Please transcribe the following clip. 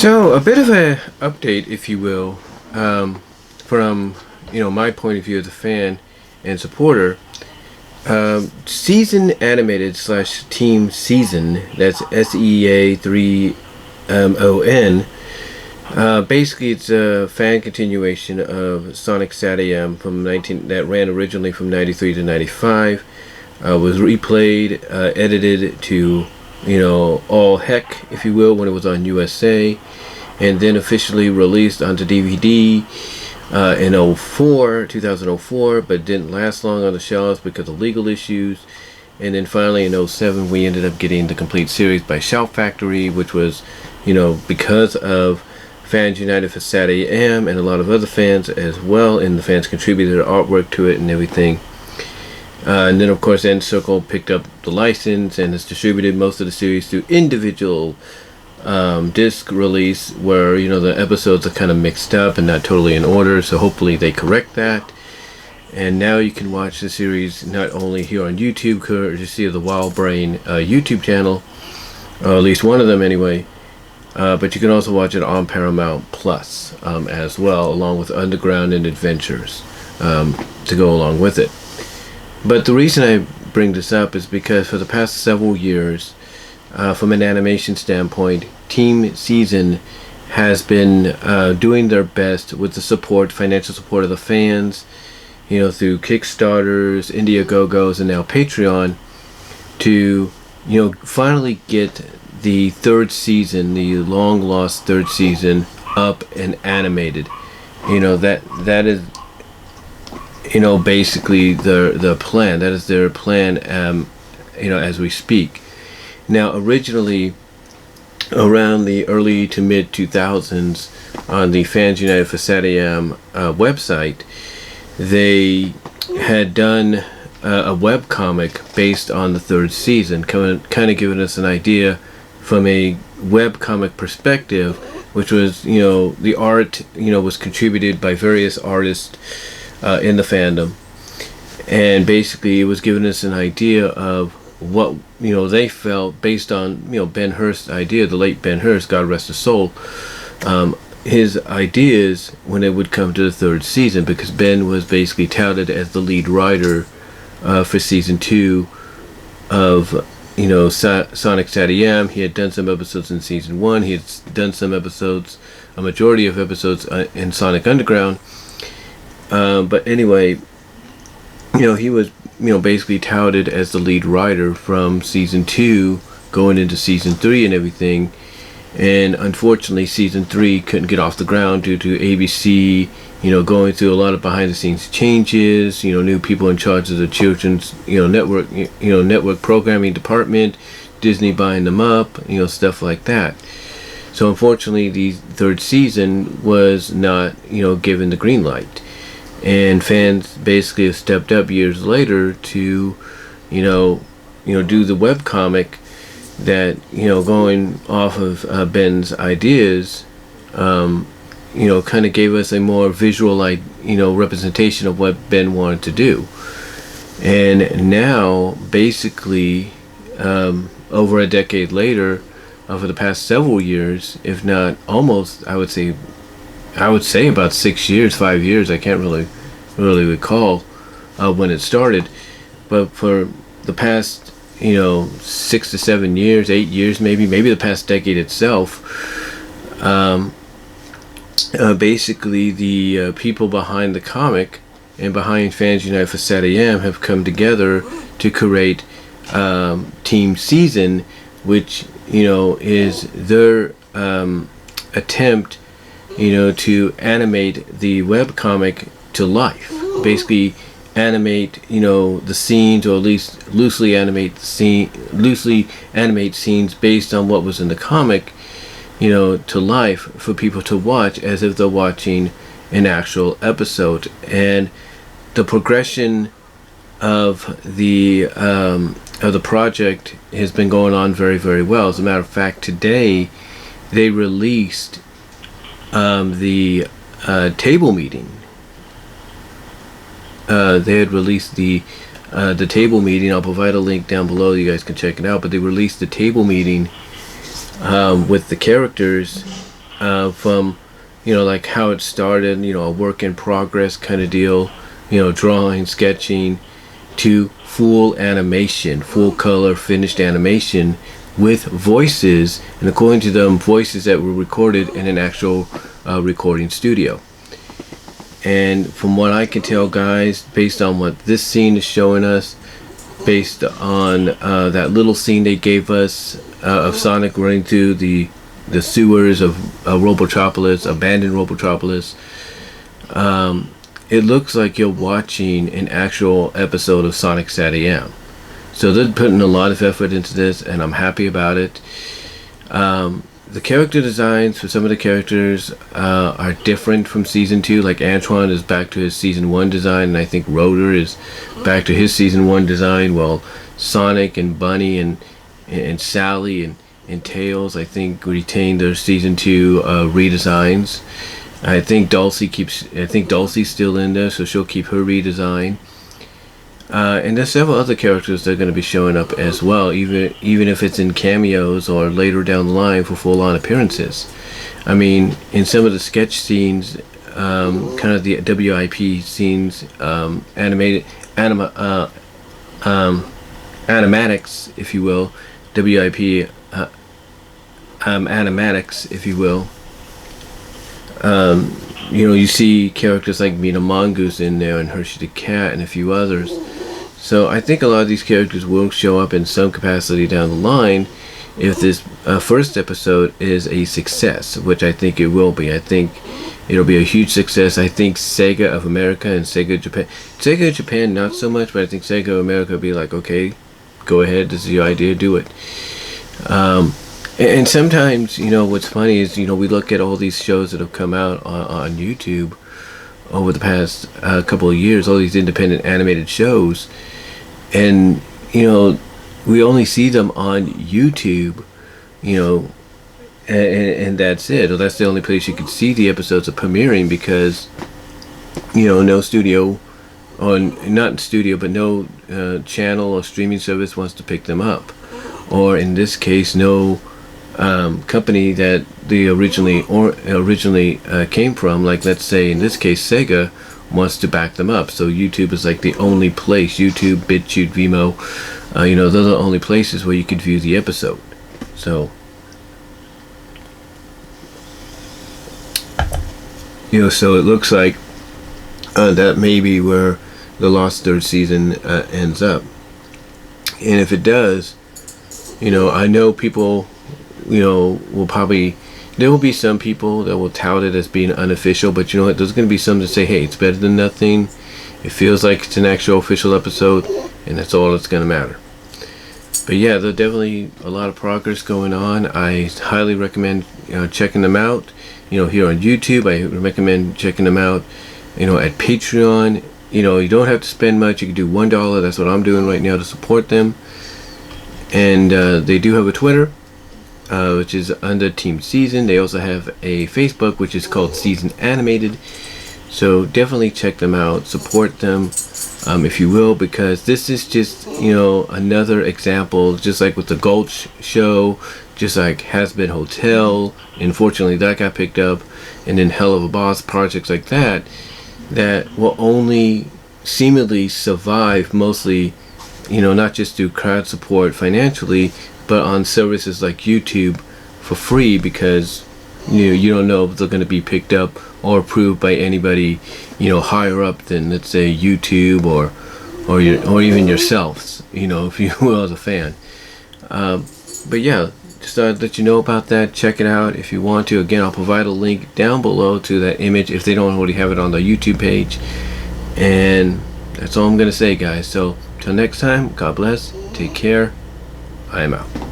So a bit of a update, if you will, from my point of view as a fan and supporter. Season animated slash team season. That's SEA3on. Basically, it's a fan continuation of Sonic SatAM from 19 that ran originally from 93 to 95. Was replayed, edited to all heck, if you will, when it was on USA, and then officially released onto DVD in 2004, but didn't last long on the shelves because of legal issues. And then finally in 07 we ended up getting the complete series by Shout Factory, which was because of Fans United for SatAM and a lot of other fans as well, and the fans contributed artwork to it and everything. And then of course End Circle picked up the license and has distributed most of the series through individual disc release, where the episodes are kind of mixed up and not totally in order, so hopefully they correct that. And now you can watch the series not only here on YouTube, courtesy of the Wild Brain YouTube channel, or at least one of them anyway, but you can also watch it on Paramount Plus as well, along with Underground and Adventures to go along with it. But the reason I bring this up is because for the past several years, from an animation standpoint, Team Season has been doing their best with the financial support of the fans, through Kickstarters, Indiegogos, and now Patreon, to finally get the third season, the long lost third season, up and animated. That is basically the plan. That is their plan, as we speak. Now, originally, around the early to mid 2000s, on the Fans United for SatAM website, they had done a web comic based on the third season, kind of giving us an idea from a web comic perspective, which was the art was contributed by various artists in the fandom, and basically it was giving us an idea of what they felt based on Ben Hurst's idea, the late Ben Hurst, God rest his soul, his ideas when it would come to the third season, because Ben was basically touted as the lead writer for season 2 of Sonic SatAM. He had done some episodes in season 1. He had done some episodes, a majority of episodes in Sonic Underground. But anyway, he was basically touted as the lead writer from season 2 going into season 3 and everything. And unfortunately season 3 couldn't get off the ground due to ABC going through a lot of behind the scenes changes, new people in charge of the children's network programming department, Disney buying them up, stuff like that. So unfortunately the third season was not given the green light. And fans basically have stepped up years later to, do the webcomic that, going off of Ben's ideas, kind of gave us a more visual, representation of what Ben wanted to do. And now, basically, over a decade later, for the past several years, if not almost, I would say about 6 years, 5 years. I can't really recall when it started, but for the past 6 to 7 years, 8 years, maybe the past decade itself, basically the people behind the comic and behind Fans United for SatAM have come together to create Team Season, which is their attempt to animate the webcomic to life. Basically animate the scenes, or at least loosely animate scenes based on what was in the comic to life for people to watch as if they're watching an actual episode. And the progression of the project has been going on very, very well. As a matter of fact, today they released the table meeting. They had released the table meeting. I'll provide a link down below, you guys can check it out. But they released the table meeting with the characters from, like how it started, a work in progress kind of deal, drawing, sketching, to full animation, full color finished animation with voices, and according to them, voices that were recorded in an actual recording studio. And from what I can tell, guys, based on what this scene is showing us, based on that little scene they gave us of Sonic running through the sewers of Robotropolis, abandoned Robotropolis, it looks like you're watching an actual episode of Sonic SatAM. So they're putting a lot of effort into this, and I'm happy about it. The character designs for some of the characters are different from Season 2. Like Antoine is back to his Season 1 design, and I think Rotor is back to his Season 1 design, while Sonic and Bunny and Sally and Tails, I think, retain their Season 2 redesigns. I think Dulcie's still in there, so she'll keep her redesign. And there's several other characters that are going to be showing up as well, even if it's in cameos or later down the line for full-on appearances. I mean, in some of the sketch scenes, kind of the WIP scenes, animatics, if you will, WIP animatics, if you will. You see characters like Mina Mongoose in there, and Hershey the Cat, and a few others. So I think a lot of these characters will show up in some capacity down the line if this first episode is a success, which I think it will be. I think it'll be a huge success. I think Sega of America and Sega Japan not so much, but I think Sega of America will be like, okay, go ahead, this is your idea, do it. And sometimes, what's funny is, we look at all these shows that have come out on YouTube over the past couple of years, all these independent animated shows, and, we only see them on YouTube, and that's it. Or that's the only place you can see the episodes of premiering, because, no studio, or not studio, but no channel or streaming service wants to pick them up. Or in this case, no company that they originally came from, like let's say in this case Sega, wants to back them up. So YouTube is like the only place. YouTube, BitChute, Vimeo, those are the only places where you could view the episode. So so it looks like that may be where the Lost third season ends up. And if it does, I know people will probably, there will be some people that will tout it as being unofficial, but you know what, there's going to be some that say, hey, it's better than nothing, it feels like it's an actual official episode, and that's all that's going to matter. But yeah, there's definitely a lot of progress going on. I highly recommend checking them out, here on YouTube. I recommend checking them out, at Patreon. You don't have to spend much. You can do $1. That's what I'm doing right now to support them. And they do have a Twitter, which is under Team Season. They also have a Facebook, which is called Season Animated. So definitely check them out, support them, if you will, because this is just, another example, just like with the Gulch show, just like Has Been Hotel. Unfortunately, that got picked up, and then Hell of a Boss, projects like that, that will only seemingly survive mostly, not just through crowd support financially, but on services like YouTube for free, because you don't know if they're going to be picked up or approved by anybody higher up than, let's say, YouTube or even yourselves, if you will, as a fan. But yeah, just thought I'd let you know about that. Check it out if you want to. Again, I'll provide a link down below to that image if they don't already have it on the YouTube page. And that's all I'm going to say, guys. So till next time, God bless, take care, I am out.